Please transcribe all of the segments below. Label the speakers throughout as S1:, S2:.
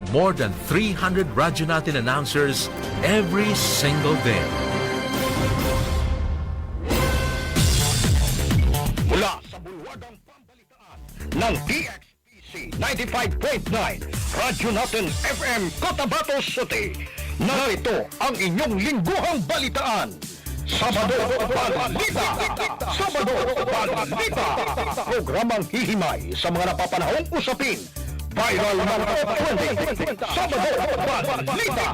S1: more than 300 Radyo Natin announcers every single day.
S2: Mula sa bulwagang pambalitaan ng DXPC 95.9 Radyo Natin FM Cotabato City. Narito ang inyong lingguhang balitaan. Sabado Balita! Sabado Balita! Programang hihimay sa mga napapanahong usapin. Viral ng top trending. Sabado Balita!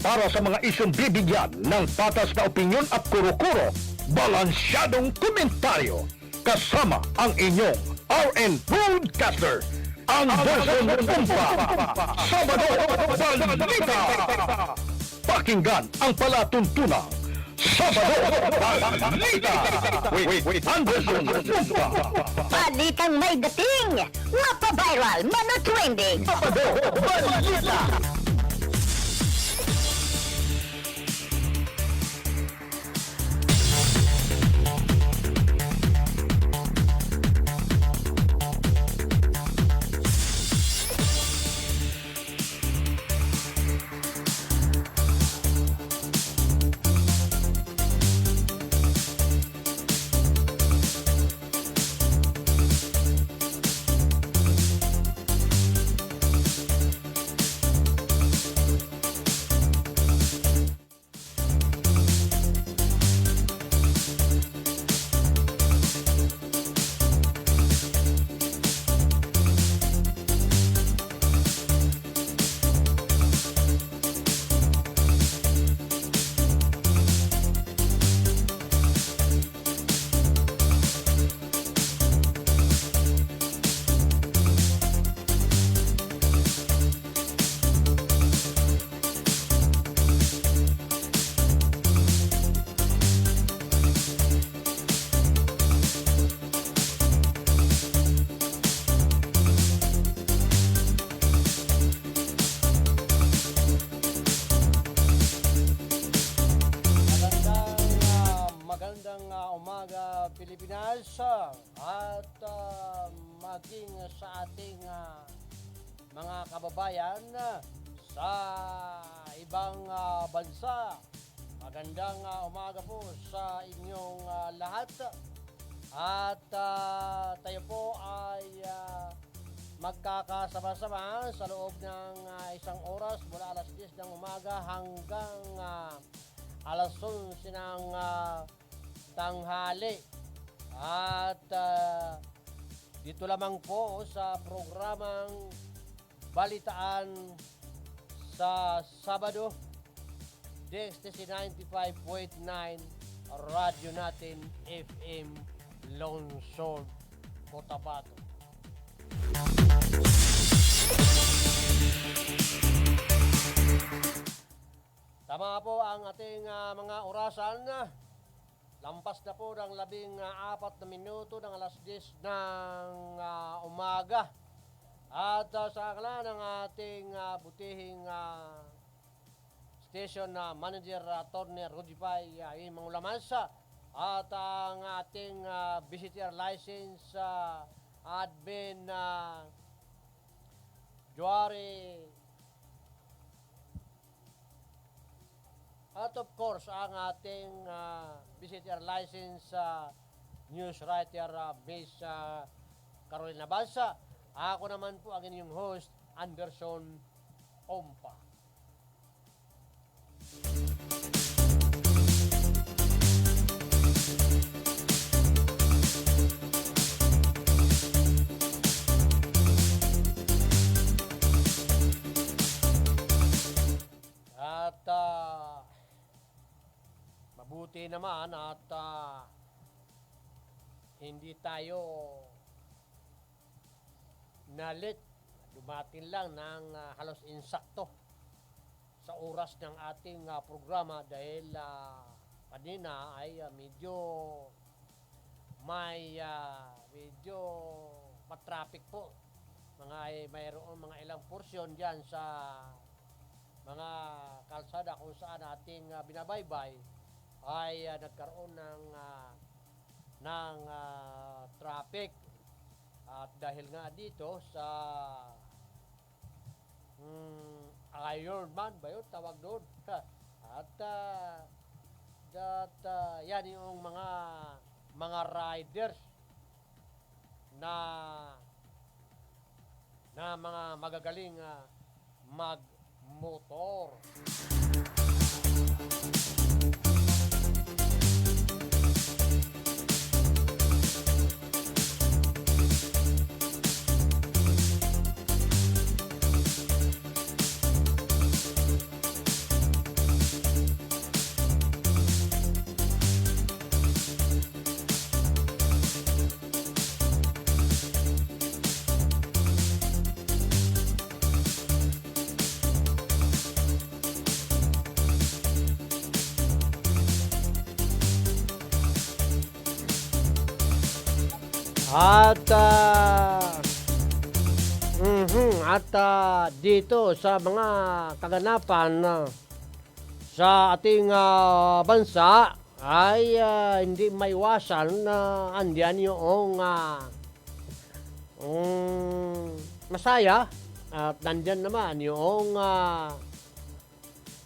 S2: Para sa mga isyong bibigyan ng patas na opinyon at kuro-kuro, balansyadong komentaryo. Kasama ang inyong RN Broadcaster, ang Verson Pumpa. Sabado Balita! Pakinggan ang palatuntunang Sabado Balita with Anderson Pumpa.
S3: Balitang may dating, mapa-viral, mana-trending.
S2: Sabado Balita.
S4: Umaga Pilipinas at maging sa ating mga kababayan sa ibang bansa. Magandang umaga po sa inyong lahat at tayo po ay magkakasama-sama sa loob ng isang oras mula alas 10 ng umaga hanggang alas 11 ng tanghali. At dito lamang po sa programang Balitaan sa Sabado, DXTC 95.9 Radyo Natin FM Lungsod, Cotabato. Tama po ang ating mga orasan. Lampas na po ng 14 na minuto ng alas 10 ng umaga. At sa akala ng ating butihing station manager Atty. Rudy Pai Mangulamansa at ang ating visitor license admin Juari. At of course, ang ating visitor license news writer Miss Carolina Balsa. Ako naman po ang inyong host, Anderson Ompa. At mabuti naman at hindi tayo nalit. Dumating lang ng halos insakto sa oras ng ating programa dahil kanina ay medyo matraffic po. Mayroon mga ilang porsyon diyan sa mga kalsada kung saan ating binabaybay ay nagkaroon ng traffic. At dahil nga dito sa Iron Man ba yun? Tawag doon. At yan yung mga riders na mga magagaling magmotor. At dito sa mga kaganapan sa ating bansa ay hindi maiwasan na andiyan yung masaya at nandyan naman yung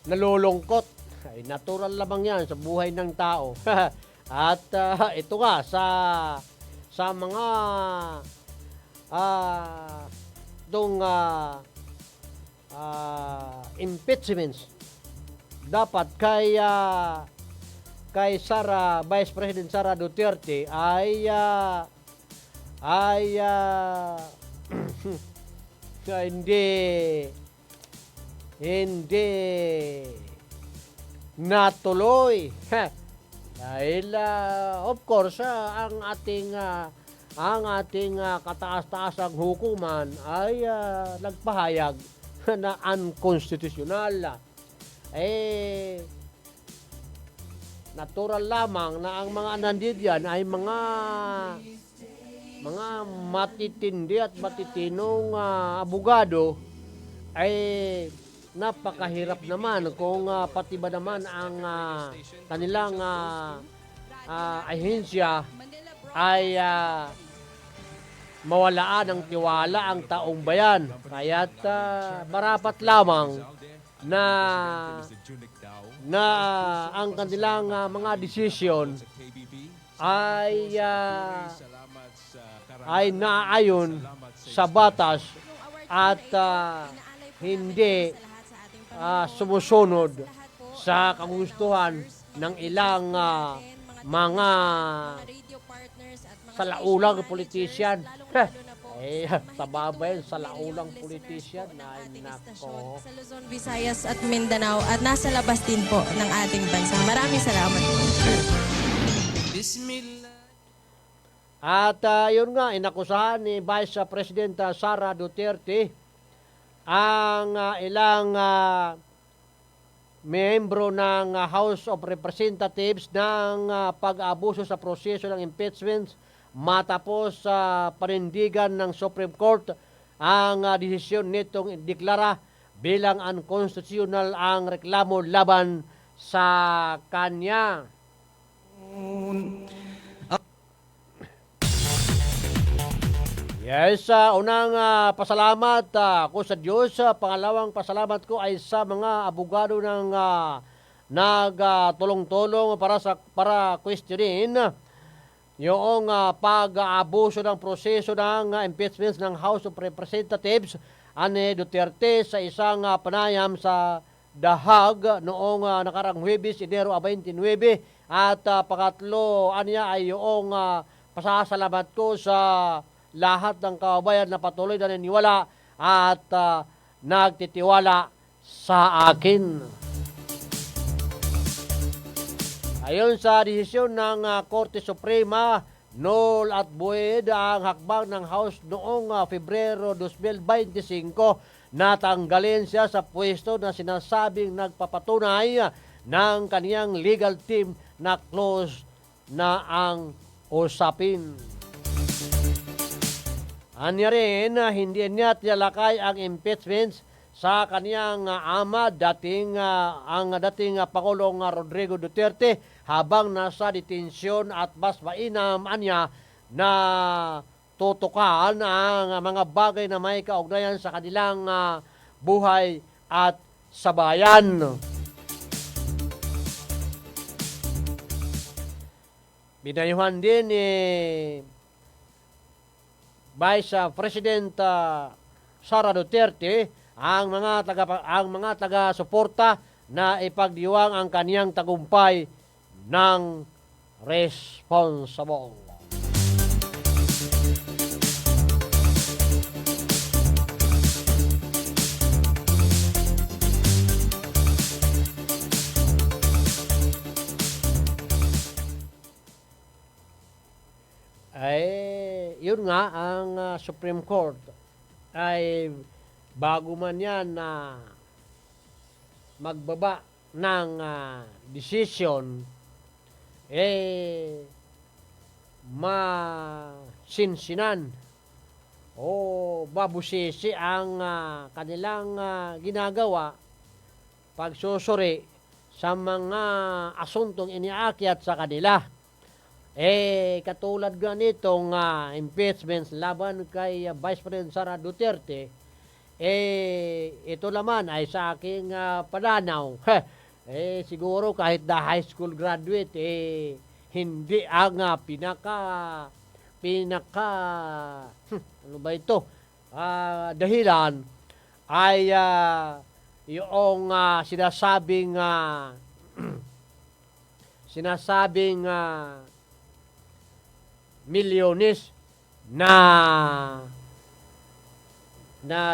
S4: nalulungkot. Ay, natural lamang yan sa buhay ng tao. At ito nga sa mga impeachments dapat kay Vice President Sara Duterte ay hindi natuloy. Dahil of course ang ating kataas-taasang hukuman ay nagpahayag na unconstitutional. Natural lamang na ang mga nandiyan ay mga matitindi at matitinong abogado, ay napakahirap naman kung pati ba naman ang kanilang ahensya ay mawalaan ng tiwala ang taong bayan. Kaya't marapat lamang na ang kanilang mga desisyon ay naayon sa batas at hindi sumusunod sa kagustuhan ng ilang mga salaulang politisyan. Tababa yan, salaulang politisyan. Ay, nako.
S5: Sa Luzon, Visayas at Mindanao at nasa labas din po ng ating bansa. Maraming salamat po.
S4: At yun nga, inakusahan ni Vice President Sara Duterte ang ilang miyembro ng House of Representatives ng pag-abuso sa proseso ng impeachment matapos sa panindigan ng Supreme Court ang desisyon nitong deklara bilang unconstitutional ang reklamo laban sa kanya. Yes, unang pasalamat ko sa Diyos. Pangalawang pasalamat ko ay sa mga abogado ng nagtulong-tulong para questionin yung pag-aabuso ng proseso ng impeachment ng House of Representatives ani Duterte sa isang panayam sa The Hague noong nakarang Huwebes, Enero 29. At pangatlo, aniya ay yung pasasalamat ko sa lahat ng kababayan na patuloy na naniwala at nagtitiwala sa akin. Ayon sa desisyon ng Korte Suprema, null at void ang hakbang ng House noong Pebrero 2025 na tanggalin siya sa pwesto na sinasabing nagpapatunay ng kaniyang legal team na close na ang usapin. Anya rin, hindi niya tinalakay ang impeachment sa kaniyang ama, ang dating Pangulong Rodrigo Duterte, habang nasa detensyon at mas mainam anya na tutukan ang mga bagay na may kaugnayan sa kanilang buhay at sa bayan. Binayuhan din ni Vice President Sara Duterte ang mga taga-suporta na ipagdiwang ang kaniyang tagumpay ng responsible. Ay, yun nga, ang Supreme Court ay bago man yan na magbaba ng decision, masinsinan o babusisi ang kanilang ginagawa pagsusuri sa mga asuntong iniakyat sa kanila. Katulad nga nitong impeachments laban kay Vice President Sara Duterte, ito naman ay sa aking pananaw, siguro kahit na high school graduate, hindi ang ano ba ito, dahilan ay yung sinasabing milyones na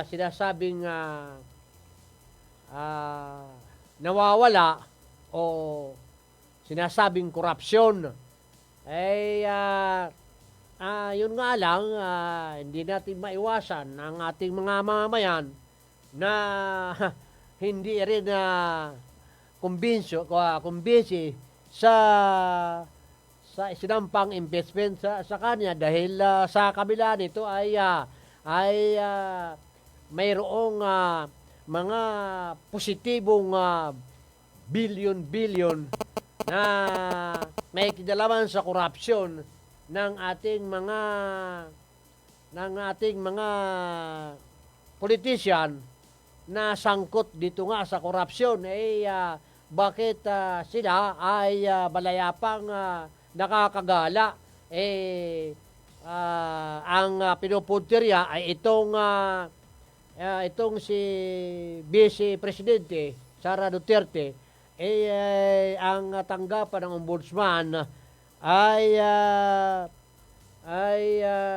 S4: sinasabing nawawala o sinasabing korupsyon. Yun nga lang, hindi natin maiwasan ang ating mga mamamayan na hindi rin kumbinsi sa sinampang investment sa kanya dahil sa kabila nito ay mayroong mga positibong bilyon-bilyon na may kinalaman sa korupsyon ng ating mga politician na sangkot dito nga sa korupsyon. Bakit sila ay malayapang nakakagala? Ang pinupuntirya ay itong si Vice Presidente Sara Duterte, ang tanggapan ng ombudsman ay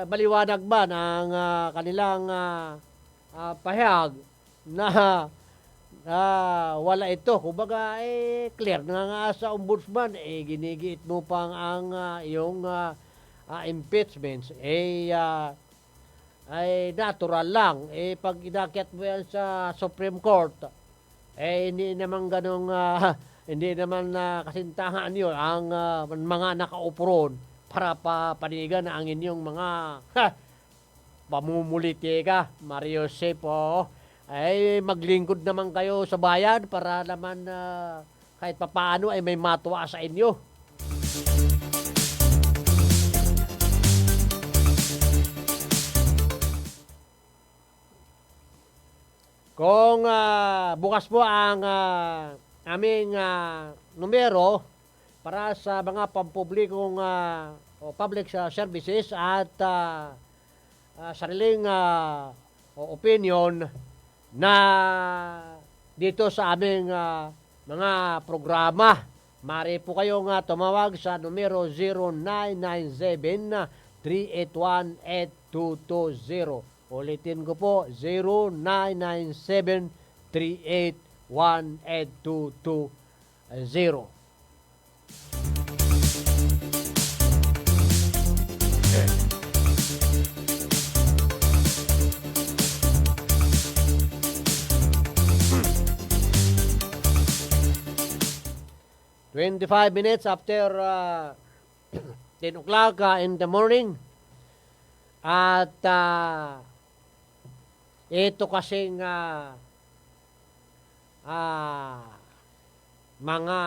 S4: maliwanag ba ang kanilang pahayag na wala ito. Kumbaga, clear na nga sa ombudsman, ginigiit mo pang ang iyong impeachments, ay natural lang. Pag inakyat mo yan sa Supreme Court, hindi naman ganong, hindi naman kasintahan yun ang mga nakaupuron para panigan ang inyong mga pamumulitika. Mario Sepo, maglingkod naman kayo sa bayan para naman kahit papaano ay may matuwa sa inyo. Kung bukas po ang aming numero para sa mga pampublikong o public services at sariling opinion na dito sa aming mga programa, maaari po kayong tumawag sa numero 0997-381-8220. Ulitin ko po, 0997-381-8220. Twenty-five minutes after 10 o'clock in the morning. At ito kasing mga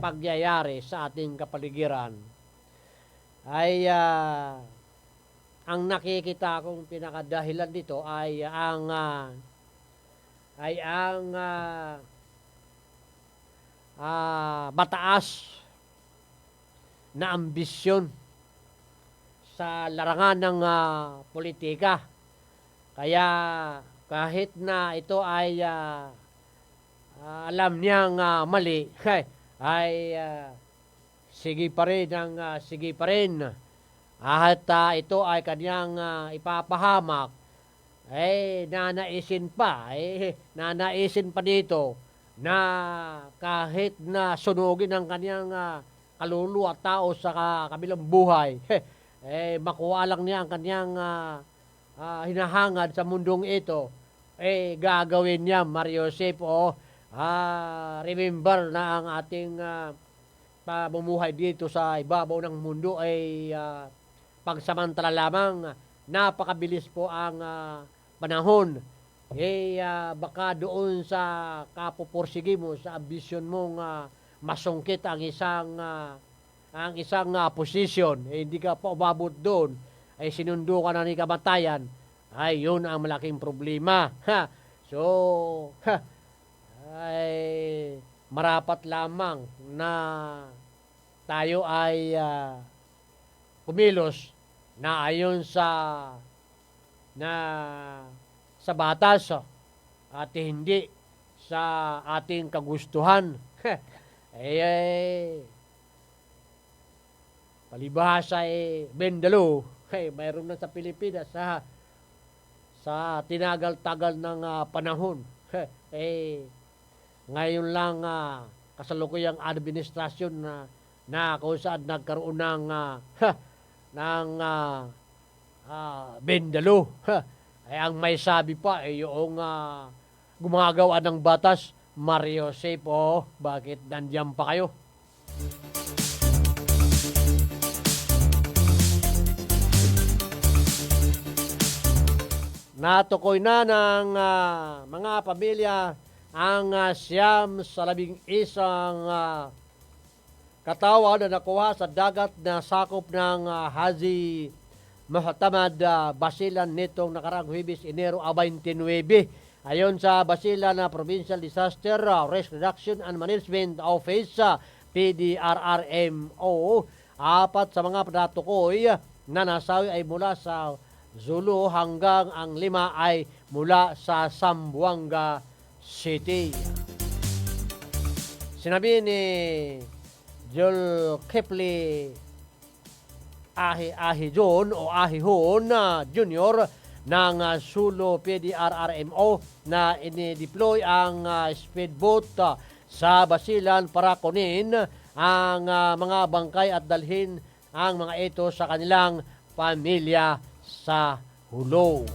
S4: pagyayari sa ating kapaligiran ay ang nakikita kong pinakadahilan dito ay ang mataas na ambisyon sa larangan ng politika. Kaya kahit na ito ay alam niyang mali, ay sige pa rin sige pa rin. At ito ay kanyang ipapahamak, nanaisin pa dito na kahit na sunugin ang kanyang kaluluwa at tao sa kabilang buhay, makuha lang niya ang kanyang hinahangad sa mundong ito, gagawin niya, Mario Josep. Remember na ang ating pamumuhay dito sa ibabaw ng mundo ay pagsamantala lamang. Napakabilis po ang panahon. Baka doon sa kapupursige mo, sa ambisyon mong masungkit ang isang posisyon, hindi ka pa umabot doon, ay sinundo ka na ni kamatayan, ay yun ang malaking problema. So, ay marapat lamang na tayo ay kumilos na ayon sa batas at hindi sa ating kagustuhan. Palibhasa bendalo. Mayroon na sa Pilipinas sa tinagal-tagal ng panahon. Ngayon lang kasalukuyang administrasyon na kung saan nagkaroon ng bendalo. Ang may sabi pa yung gumagawa ng batas, Mario Josep. Bakit nandiyan pa kayo? Natukoy na ng mga pamilya ang 11 katawan na nakuha sa dagat na sakop ng Haji Muhammad Basilan nitong nakaraang Huwebes, Enero 29. Ayon sa Basilan na Provincial Disaster Risk Reduction and Management Office, PDRRMO, 4 sa mga natukoy na nasawi ay mula sa Zulu hanggang ang 5 ay mula sa Zamboanga City. Sinabi ni Joel Kepley Ahihon Jr. ng Sulu PDRRMO na ini-deploy ang speedboat sa Basilan para kunin ang mga bangkay at dalhin ang mga ito sa kanilang pamilya sa Hulo.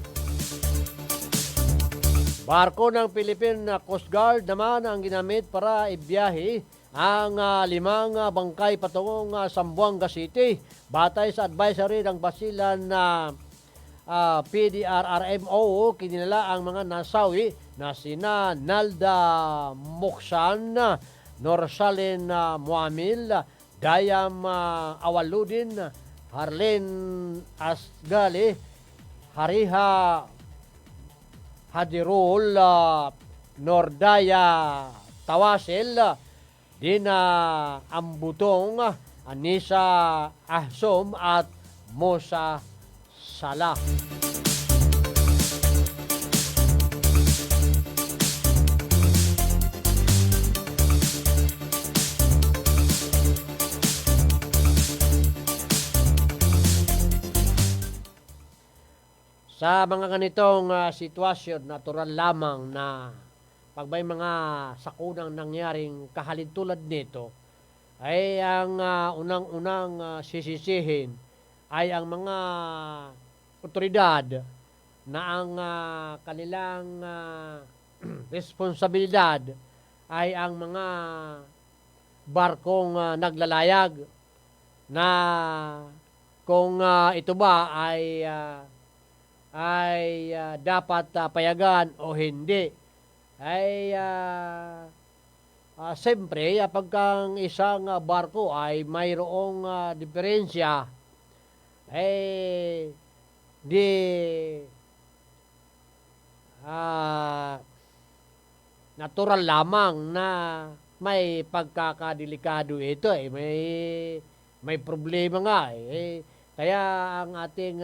S4: Barko ng Philippine Coast Guard naman ang ginamit para ibiyahe ang 5 bangkay patungong Zamboanga City. Batay sa advisory ng Basilan na PDRRMO, kinilala ang mga nasawi na sina Nalda Moksan, Norsalen Muamil, Dayam Awaludin, Harlen Asgali, Hariha Hadirul Nordaya Tawasil, Dina Ambutong, Anisa Ahsom at Musa Salah. Sa mga ganitong sitwasyon, natural lamang na pag may mga sakunang nangyaring kahalintulad nito, ay ang unang-unang sisisihin ay ang mga otoridad na ang kanilang responsibilidad ay ang mga barkong naglalayag na kung ito ba ay dapat payagan o hindi. Siyempre, pagkang isang barko ay mayroong diferensya, di natural lamang na may pagkakadelikado ito may problema nga kaya ang ating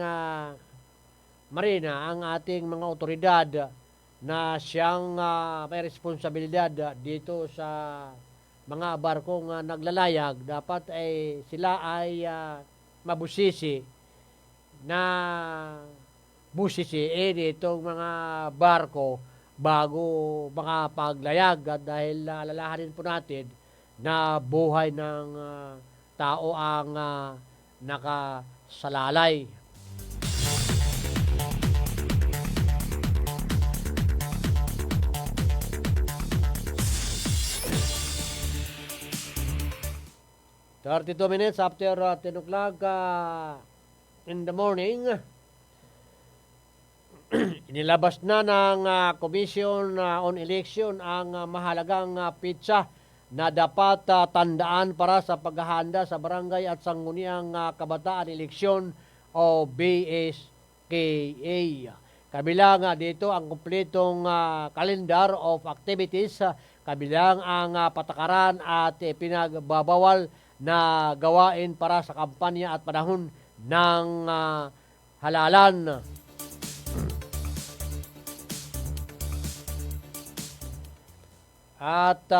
S4: marina, ang ating mga otoridad na siyang may responsibilidad dito sa mga barkong naglalayag, dapat ay sila ay mabusisi na busisiin itong mga barko bago makapaglayag dahil alalahanin po natin na buhay ng tao ang nakasalalay. "32 minutes after 10 o'clock in the morning, inilabas na ng Commission on Election ang mahalagang pitsa na dapat tandaan para sa paghahanda sa Barangay at Sangguniang Kabataan Eleksyon o BSKA. Kabilang dito ang kumpletong calendar of activities, kabilang ang patakaran at pinagbabawal na gawain para sa kampanya at panahon ng halalan. At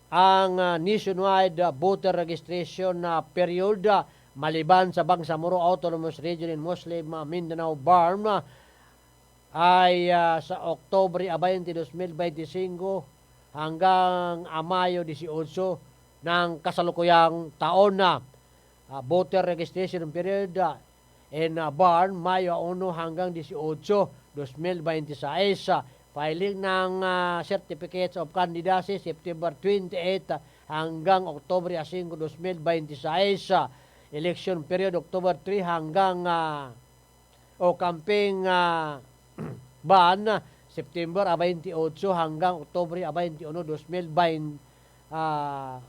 S4: ang nationwide voter registration period maliban sa Bangsamoro Autonomous Region in Muslim Mindanao BARM ay sa Oktubre 20, 2025 hanggang Mayo 18 ng kasalukuyang taon na. Voter registration period in BARM Mayo 1 hanggang 18, 2026. Filing ng Certificates of Candidacy September 28 hanggang Oktubre 5, 2026. Election period October 3 hanggang campaign ban September 28 hanggang Oktubre 21, 2022.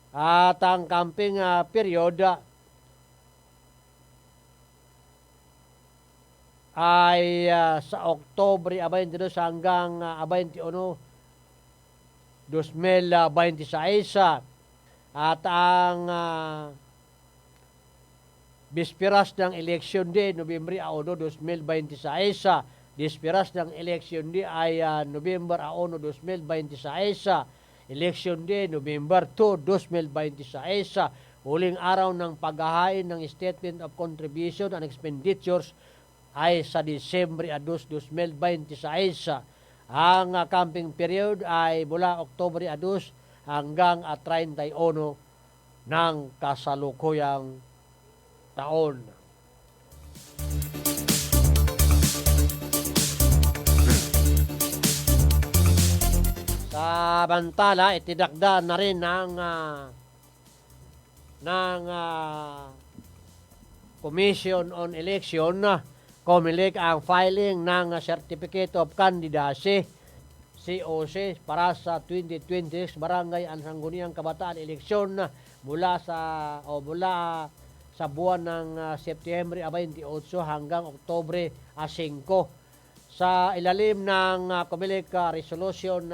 S4: At ang camping period ay sa Oktubre 22 hanggang 21, 2026. At ang bisperas ng eleksyon din, Nobyembre 1, 2026. Bisperas ng eleksyon din ay Nobyembre 1, 2026. Election Day, November 2, 2026. Huling araw ng paghahain ng Statement of Contribution and Expenditures ay sa Disyembre 2, 2026. Ang camping period ay mula Oktubre 2 hanggang 31 ng kasalukuyang taon. Samantala, itinakda na rin ng Commission on Election, COMELEC, ang filing ng Certificate of Candidacy, COC, para sa 2026 Barangay at Sangguniang Kabataan Eleksyon mula sa buwan ng Setyembre 28 hanggang Oktubre 5. Sa ilalim ng COMELEC Resolution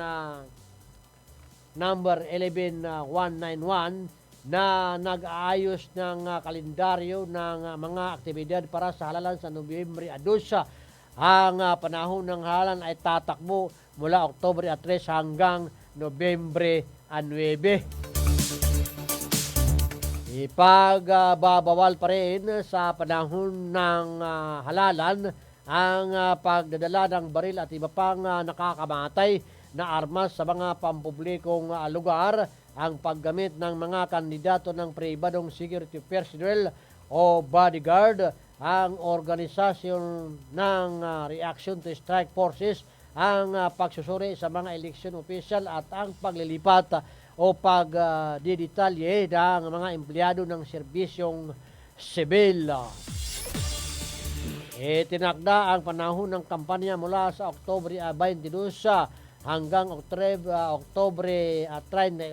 S4: number 11191 na nag-aayos ng kalendaryo ng mga aktibidad para sa halalan sa Nobyembre 2. Ang panahon ng halalan ay tatakbo mula Oktubre 3 hanggang Nobyembre 9. Ipagbabawal pa rin sa panahon ng halalan ang pagdadala ng baril at iba pang nakakamatay na armas sa mga pampublikong lugar, ang paggamit ng mga kandidato ng pribadong security personnel o bodyguard, ang organisasyon ng reaction to strike forces, ang pagsusuri sa mga election official at ang paglilipat o pagdidetalye ng mga empleyado ng serbisyong sibil. Tinakda ang panahon ng kampanya mula sa Oktubre 22 hanggang Oktubre 31,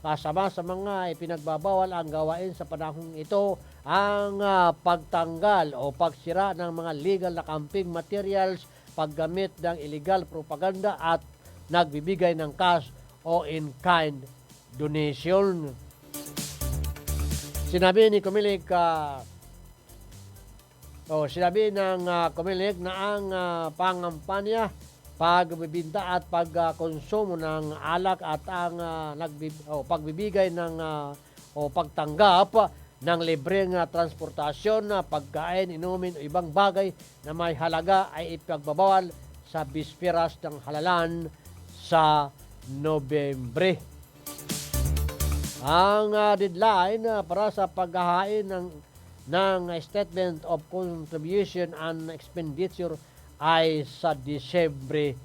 S4: kasama sa mga ipinagbabawal ang gawain sa panahong ito ang pagtanggal o pagsira ng mga legal na campaign materials, paggamit ng illegal propaganda at nagbibigay ng cash o in-kind donation. Sinabi ni Comelec sinabi ng Comelec na ang pangampanya, pagbibinta at pagkonsumo ng alak at ang pagbibigay ng pagtanggap ng libreng transportasyon, pagkain, inumin o ibang bagay na may halaga ay ipagbabawal sa bisperas ng halalan sa Nobyembre. Ang deadline para sa paghahain ng Statement of Contribution and Expenditure ay sa Disyembre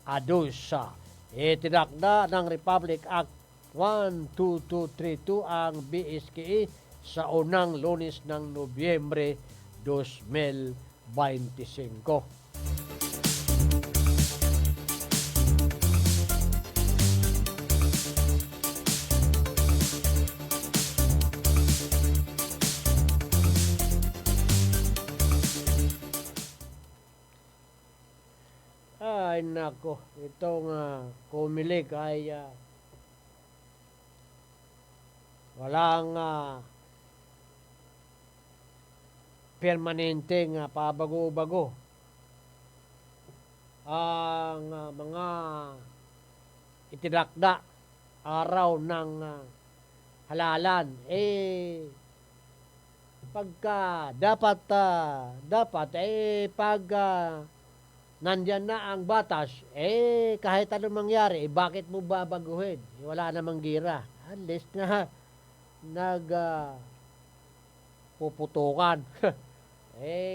S4: 2. Itinakda ng Republic Act 12232 ang BSKE sa unang Lunes ng Nobyembre 2025. Ay nako, itong Comelec ay walang permanenteng pabago-bago. Ang mga itinakda araw ng halalan pagka dapat pag nandyan na ang batas, kahit anong mangyari, bakit mo babaguhin? Wala namang gira. Unless na puputukan.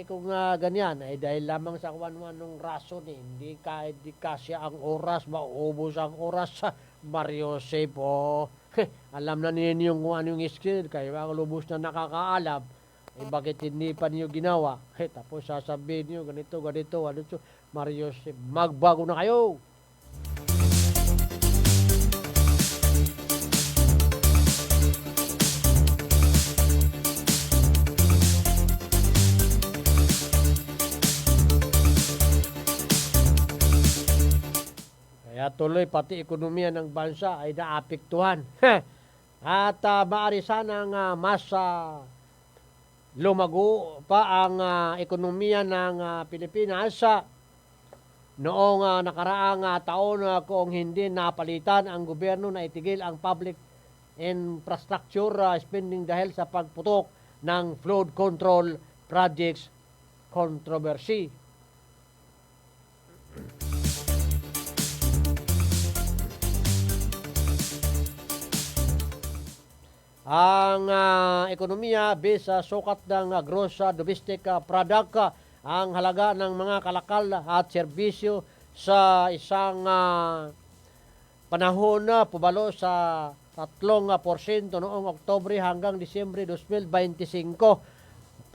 S4: Kung ganyan, dahil lamang sa kawan-wan ng rason, hindi kasya ang oras, maubos ang oras sa Mario Josep. Alam na ninyo kung ano yung skill, kaya ang lubos na nakakaalam, bakit hindi pa niyo ginawa? Tapos sasabihin niyo, ganito, Mario Josep, magbago na kayo! Kaya tuloy pati ekonomiya ng bansa ay naapektuhan. At maaari sanang mas lumago pa ang ekonomiya ng Pilipinas noong nakaraang taon kung hindi napalitan ang gobyerno na itigil ang public infrastructure spending dahil sa pagputok ng flood control projects controversy. Ang ekonomiya base sa sukat ng gross domestic product, ang halaga ng mga kalakal at serbisyo sa isang panahon pumalo sa 3% noong Oktubre hanggang Disyembre 2025. 25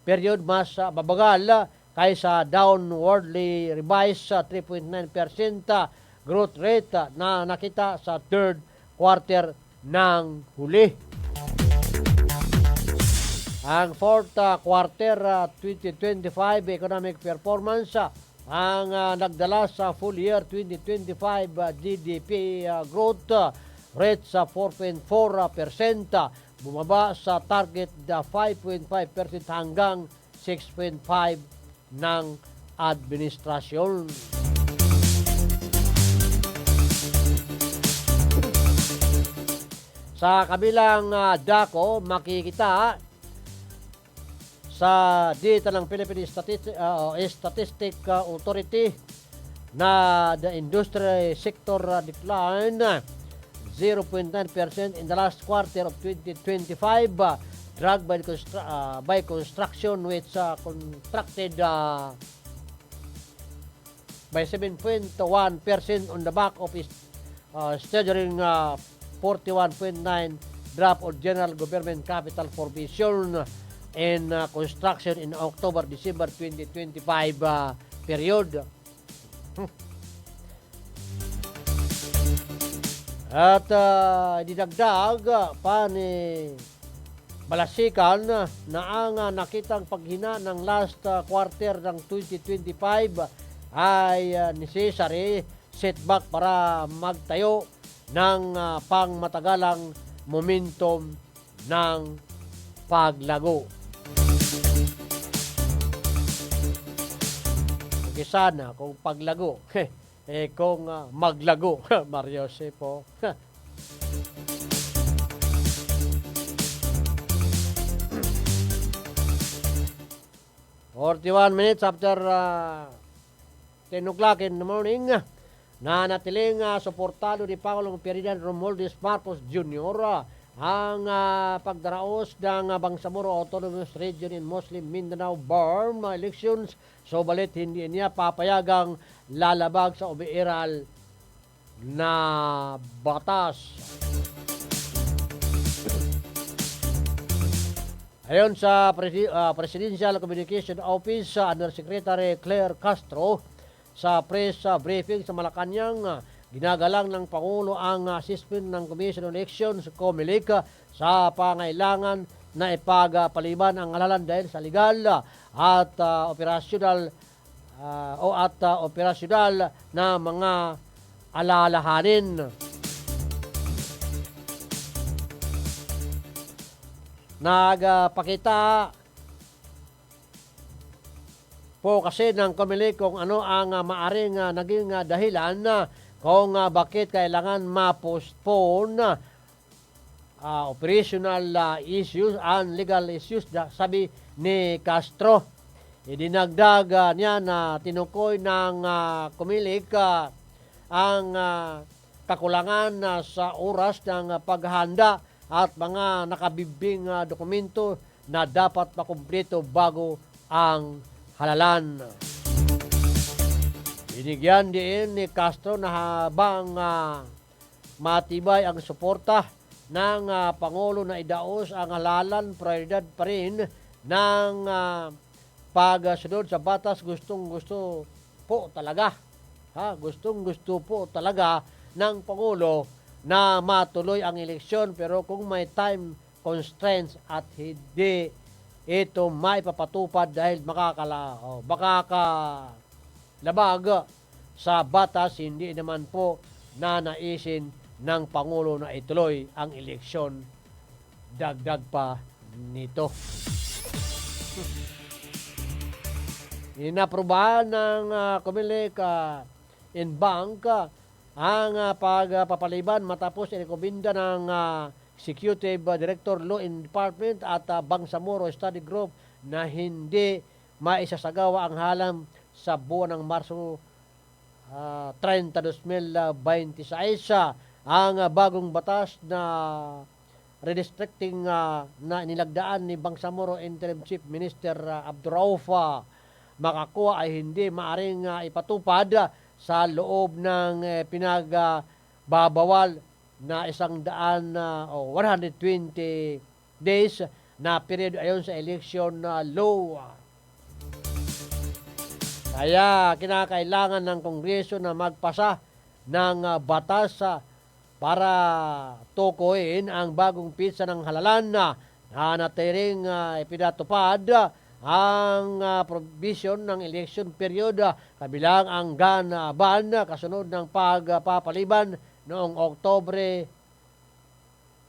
S4: period mas babagal kaysa downwardly revised sa 3.9% growth rate na nakita sa third quarter ng huli. Ang fourth quarter 2025 economic performance ang nagdala sa full year 2025 GDP growth rate sa 4.4%, bumaba sa target na 5.5% hanggang 6.5% ng administrasyon. Sa kabilang dako, makikita sa data ng Philippine Statistic Authority na the industry sector declined 0.9% in the last quarter of 2025, dragged by construction which contracted by 7.1% on the back of its staggering 41.9 drop of general government capital formation and construction in October-December 2025 period. At dinagdag pa ni balasikan na ang nakitang paghina ng last quarter ng 2025 ay necessary setback para magtayo ng pangmatagalang momentum ng paglago. Kasi sana kung paglago, kung maglago, Mario Sepo. 41 minutes after 10 o'clock in the morning, na natiling suportado ni Pangulong Ferdinand Romualdez Marcos Jr. Ang pagdaraos ng Bangsamoro Autonomous Region in Muslim Mindanao BARM elections. So balit hindi niya papayagang lalabag sa umiiral na batas. Ayon sa Presidential Communication Office, Undersecretary Claire Castro, sa press briefing sa Malacanang, ginagalang ng Pangulo ang assessment ng Commission on Elections, COMELEC, sa pangailangan na ipagpaliban ang halalan dahil sa legal at operasyonal na mga alalahanin. Nagpakita po kasi ng COMELEC kung ano ang maaring naging dahilan kung bakit kailangan ma-postpone operational issues and legal issues, sabi ni Castro. Idinagdag niya na tinukoy ng COMELEC ang kakulangan sa oras ng paghahanda at mga nakabibing dokumento na dapat makumpleto bago ang halalan. Binigyan din ni Castro na habang matibay ang suporta ng Pangulo na idaos ang halalan, prioridad pa rin ng pagsunod sa batas. Gustong-gusto po talaga ng Pangulo na matuloy ang eleksyon, pero kung may time constraints at hindi ito maipapatupad dahil makakalabag sa batas, hindi naman po nanaisin ng Pangulo na ituloy ang eleksyon. Dagdag pa nito. Inaprubahan ng COMELEC in bank ang pagpapaliban matapos irekomenda ng Executive Director Law and Department at Bangsamoro Study Group na hindi maisasagawa ang halam sa buwan ng Marso 30, 2026. Ang bagong batas na redistricting na inilagdaan ni Bangsamoro Interim Chief Minister Abdurauf Makakuha ay hindi maaring ipatupad sa loob ng pinagbabawal na 120 days na period ayon sa election law. Kaya kinakailangan ng Kongreso na magpasa ng batas para tukuyin ang bagong pitsa ng halalan na natiring ipinatupad ang provision ng election period, kabilang ang gun ban kasunod ng pagpapaliban noong Oktubre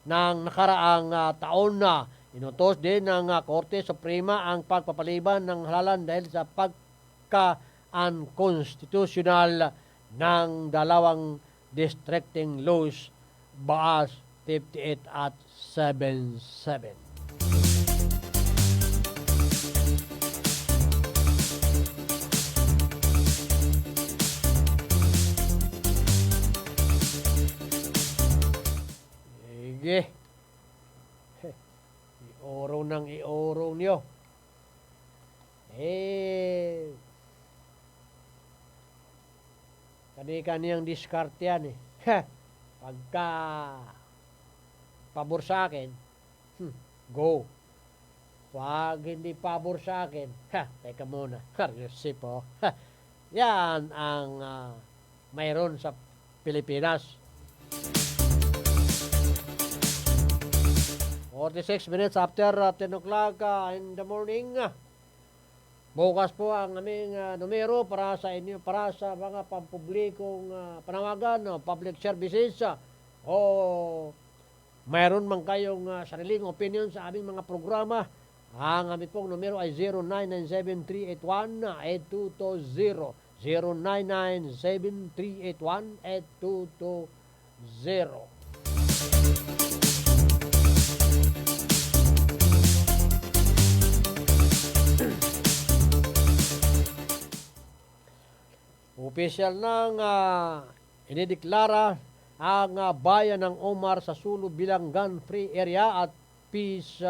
S4: ng nakaraang taon na. Inutos din ng Korte Suprema ang pagpapaliban ng halalan dahil sa pagka-unconstitutional ng dalawang districting laws, Baas 58 at 77. Sige. Ioro ng ioro niyo. Kani-kaniyang diskarte yan eh. Pagka pabor sa akin, go. Pag hindi pabor sa akin, teka muna. Seryosi po. Yan ang mayroon sa Pilipinas. 46 minutes after 10 o'clock in the morning. Bukas po ang aming numero para sa inyo, para sa mga pampublikong panawagan, public services, o mayroon man kayong sariling opinion sa aming mga programa. Ang aming pong numero ay 0997-381-8220. 0997-381-8220. Opisyal nang inideklara ang bayan ng Omar sa Sulu bilang gun-free area at peace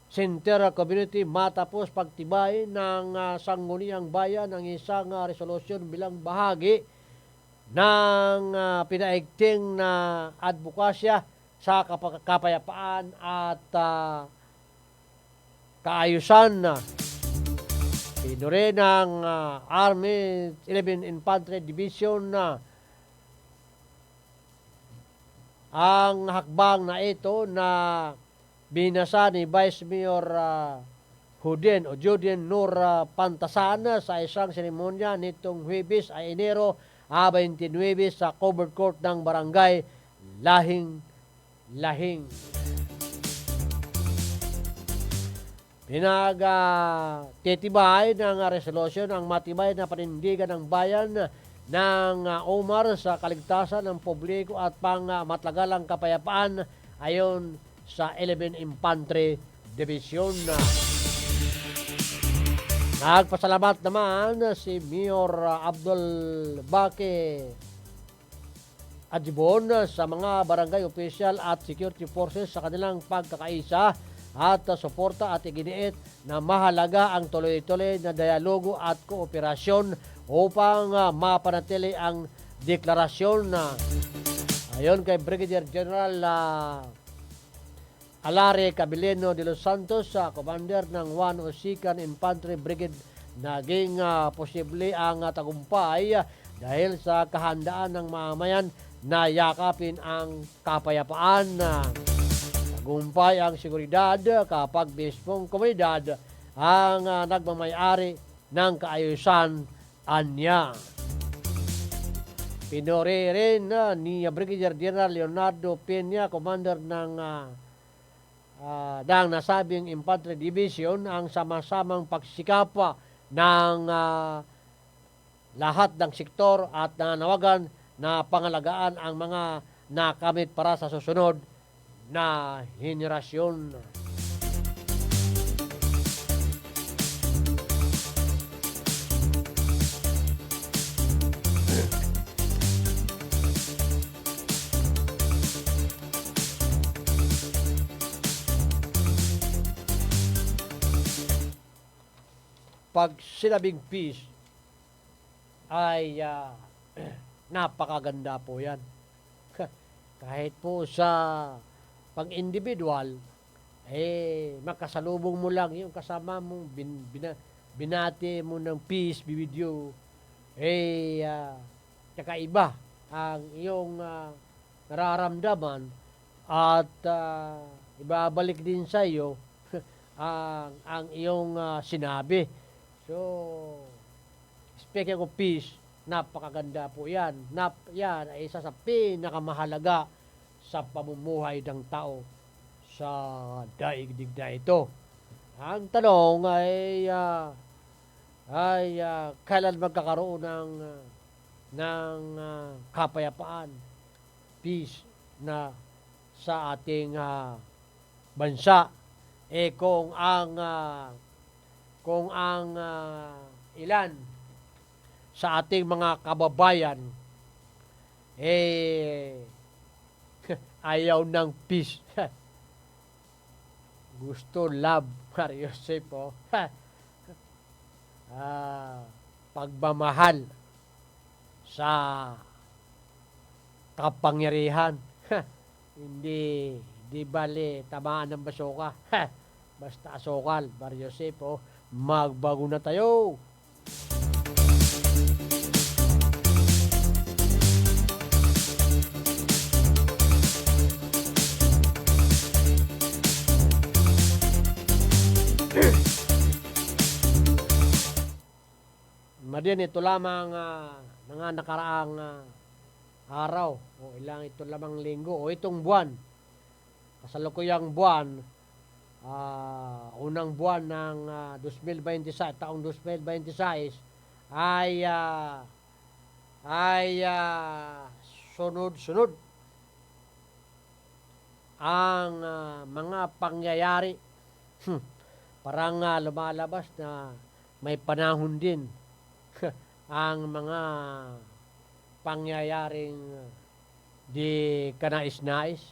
S4: center community matapos pagtibay ng sangguniang bayan ng isang resolusyon bilang bahagi ng pinaigting na advokasya sa kapayapaan at kaayusan. Pinuri ng Army 11 Infantry Division ang hakbang na ito na binasa ni Vice Mayor Judin Nur Pantasan sa isang seremonya nitong Huwebes ay Enero 29 sa covered court ng barangay Lahing. Pinagtitibay ng resolusyon ang matibay na panindigan ng bayan ng Omar sa kaligtasan ng publiko at pang-matagalang kapayapaan ayon sa 11 Infantry Division. Nagpasalamat naman si Mayor Abdul Baki Adjibon sa mga barangay official at security forces sa kanilang pagkakaisa at suporta at iginiit na mahalaga ang tuloy-tuloy na dialogo at kooperasyon upang mapanatili ang deklarasyon. Ayon kay Brigadier General Alare Cabilino de los Santos, commander ng 102nd Infantry Brigade, naging posible ang tagumpay dahil sa kahandaan ng mamayan na yakapin ang kapayapaan. Tagumpay ang seguridad kapag mismong komunidad ang nagmamayari ng kaayusan, anya. Pinuri rin ni Brigadier General Leonardo Peña, commander ng nasabing Infantry Division, ang sama-samang pagsikap ng lahat ng sektor at nanawagan na pangalagaan ang mga nakamit para sa susunod na henerasyon. Pag sinabing peace ay napakaganda po yan. Kahit po sa pag-individual, makasalubong mo lang yung kasama mo, binati mo ng peace, bibidyo, kakaiba ang iyong nararamdaman at ibabalik din sa iyo ang iyong sinabi. So, speaking of peace, napakaganda po yan. Yan ay isa sa pinakamahalaga sa pamumuhay ng tao sa daigdig na ito. Ang tanong ay kailan magkakaroon ng kapayapaan, peace na sa ating bansa. Kung ang ilan sa ating mga kababayan ayaw ng peace. Gusto love, Mario Joseph, pagmamahal sa kapangyarihan. Hindi bali tamaan ng basoka. Basta asokal, Mario Joseph, magbago na tayo. Madin, ito lamang mga nakaraang araw o ito lamang linggo o itong buwan. Kasalukuyang buwan, unang buwan ng 2026, taong 2026 ay sunod-sunod ang mga pangyayari. Parang lumalabas na may panahon din ang mga pangyayaring di kanais-nais.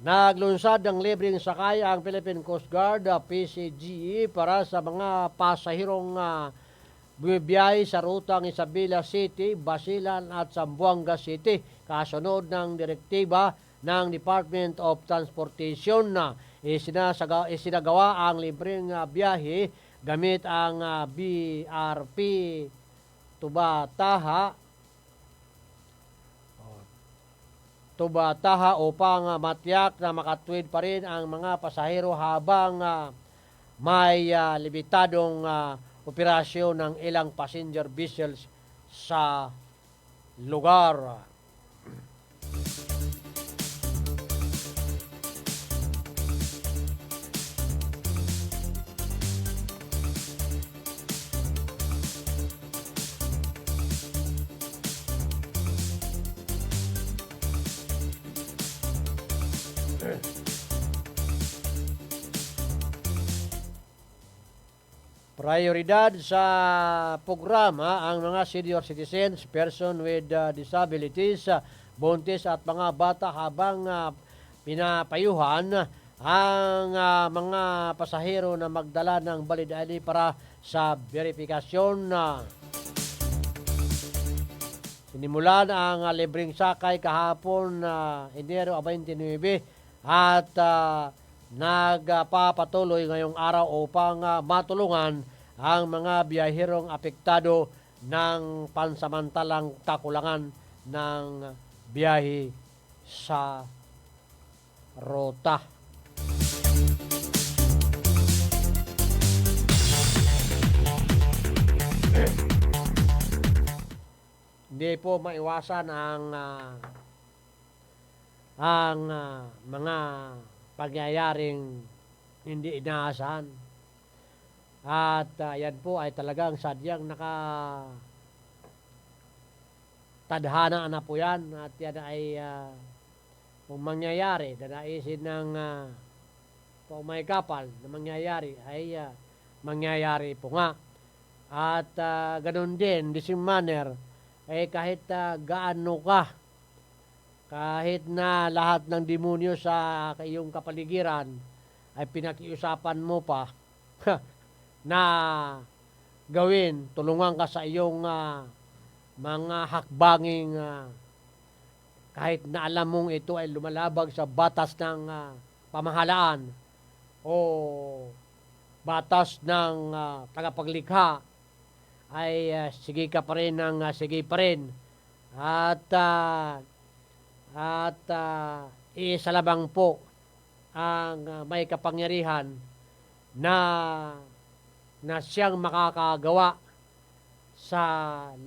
S4: Naglunsad ng libreng sakay ang Philippine Coast Guard, PCGE, para sa mga pasahirong bumibiyahe sa rutang Isabela City, Basilan at Zamboanga City. Kasunod ng direktiba ng Department of Transportation na isinagawa ang libreng biyahe gamit ang BRP Tubataha upang matiyak na makatwid pa rin ang mga pasahero habang may limitadong operasyon ng ilang passenger vessels sa lugar. Prioridad sa programa ang mga senior citizens, person with disabilities, buntis at mga bata habang pinapayuhan ang mga pasahero na magdala ng valid ID para sa verifikasyon. Sinimulan ang libreng sakay kahapon Enero 29 at nagpapatuloy ngayong araw upang matulungan ang mga biyaherong apektado ng pansamantalang kakulangan ng biyahe sa rota. Hindi po maiwasan ang mga pangyayaring hindi inaasahan. At yan po ay talagang sadyang tadhana na po yan. At yan ay kung mangyayari, nanaisin ng kung may kapal na mangyayari, ay mangyayari po nga. At ganun din, the same manner, ay kahit gaano ka, kahit na lahat ng demonyo sa iyong kapaligiran ay pinakiusapan mo pa na gawin, tulungan ka sa iyong mga hakbanging kahit na alam mong ito ay lumalabag sa batas ng pamahalaan o batas ng tagapaglikha, ay sige ka pa rin ng sige pa rin. At isa lamang po ang may kapangyarihan na siyang makakagawa sa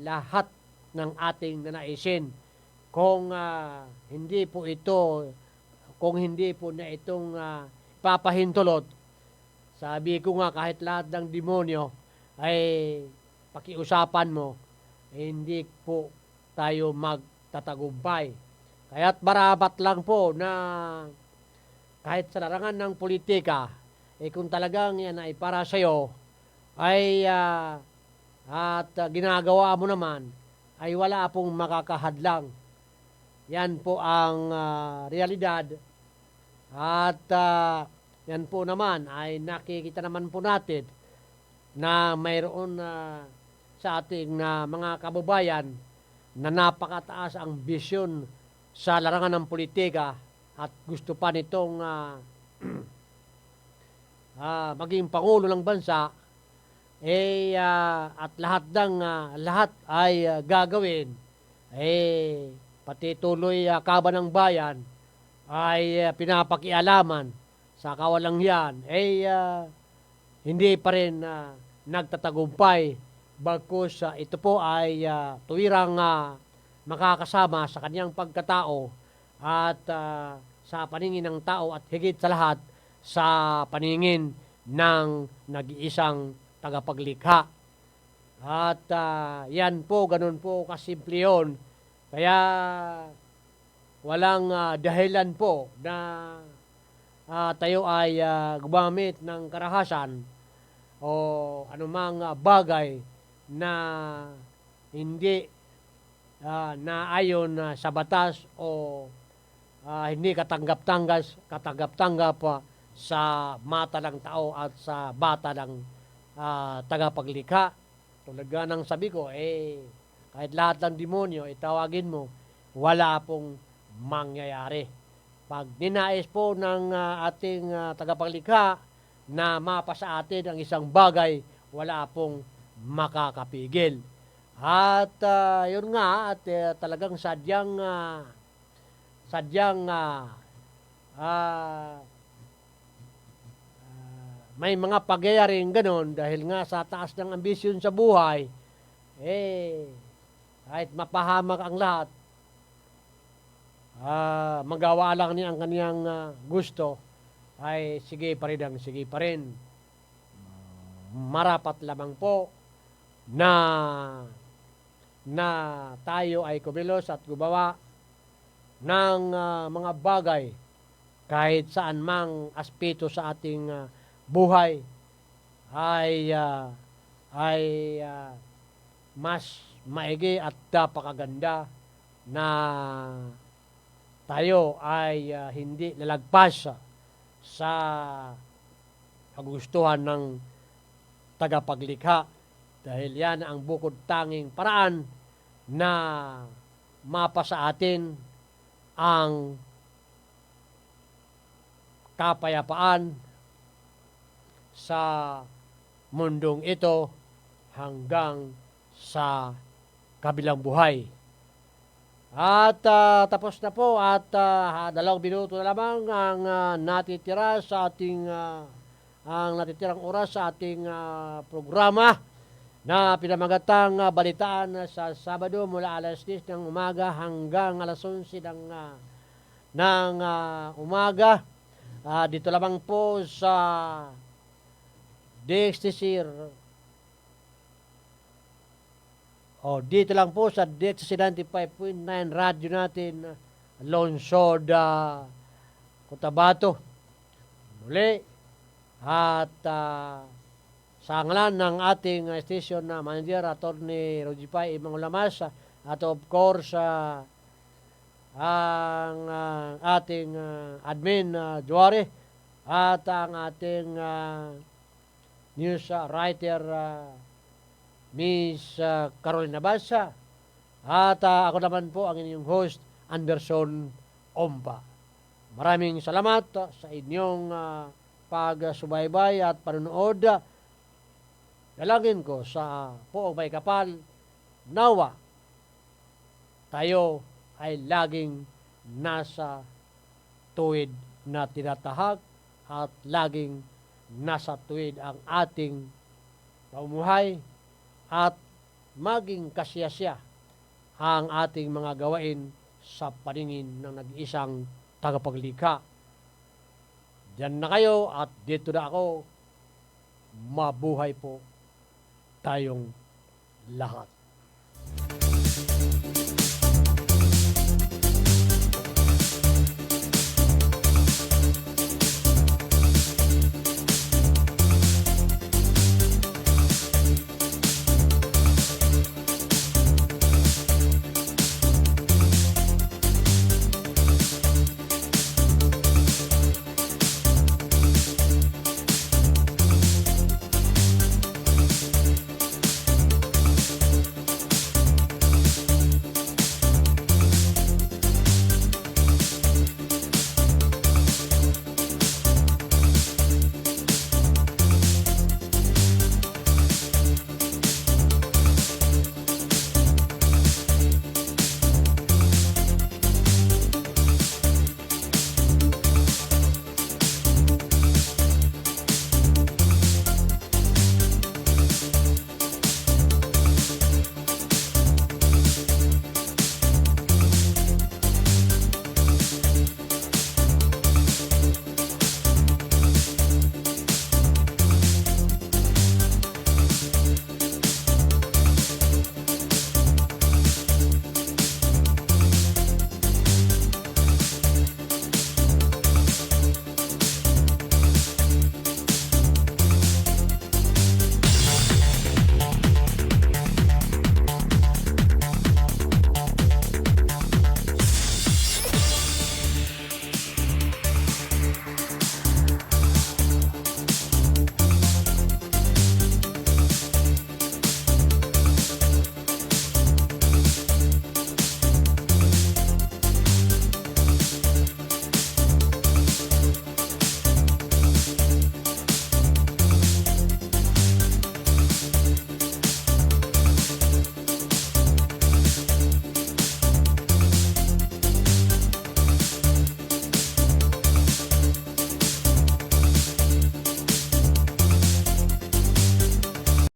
S4: lahat ng ating nanaisin. Kung hindi po na itong papahintulot, sabi ko nga kahit lahat ng demonyo ay pakiusapan mo, hindi po tayo magtatagumpay. Kaya't marapat lang po na kahit sa larangan ng politika, kung talagang yan ay para sa'yo, ay at ginagawa mo naman, ay wala pong makakahadlang. Yan po ang realidad. At yan po naman ay nakikita naman po natin na mayroon sa ating mga kababayan na napakataas ang bisyon sa larangan ng politika at gusto pa nitong maging pangulo ng bansa, at lahat ay gagawin, pati tuloy kaban ng bayan ay pinapakialaman sa kawalanghyan, hindi pa rin nagtatagumpay. Bagkus ito po ay tuwirang makakasama sa kanyang pagkatao at sa paningin ng tao at higit sa lahat sa paningin ng nag-iisang tagapaglikha. At yan po, ganun po kasimple yun. Kaya walang dahilan po na tayo ay gumamit ng karahasan o anumang bagay na hindi naayon sa batas o hindi katanggap-tanggap sa mata ng tao at sa bata ng tagapaglikha. Tulad nga ng sabi ko, kahit lahat ng demonyo, itawagin mo, wala pong mangyayari. Pag ninais po ng ating tagapaglikha na mapa sa atin ang isang bagay, wala pong makakapigil. At yun nga, at talagang sadyang may mga pagyayaring ganon dahil nga sa taas ng ambisyon sa buhay, kahit mapahamak ang lahat, magawa lang niya ang kaniyang gusto, ay sige pa rin ang sige pa rin. Marapat lamang po na tayo ay kumilos at gumawa ng mga bagay kahit saan mang aspeto sa ating buhay ay mas maigi at napakaganda na tayo ay hindi lalagpas sa kagustuhan ng tagapaglikha dahil yan ang bukod tanging paraan na mapa sa atin ang kapayapaan sa mundong ito hanggang sa kabilang buhay. At tapos na po at 2 minuto na lamang ang natitira sa ating ang natitirang oras sa ating programa na pinamagatang balitaan sa Sabado mula alas 10 ng umaga hanggang alas 11 ng umaga. Dito lamang po sa DXTC dito lang po sa DXTC 95.9 radyo natin Lungsod Cotabato. Muli at sa ngalan ng ating station na manager Attorney Rojipay Imangulamas at of course ang ating admin Juare at ang ating news writer Miss Carolina Basa at ako naman po ang inyong host Anderson Ompa. Maraming salamat sa inyong pagsubaybay at panonood. Dalangin ko sa poong may kapal, nawa tayo ay laging nasa tuwid na tinatahak at laging nasa tuwid ang ating pamumuhay at maging kasiyasya ang ating mga gawain sa paningin ng nag-iisang tagapaglikha. Diyan na kayo at dito na ako. Mabuhay po tayong lahat.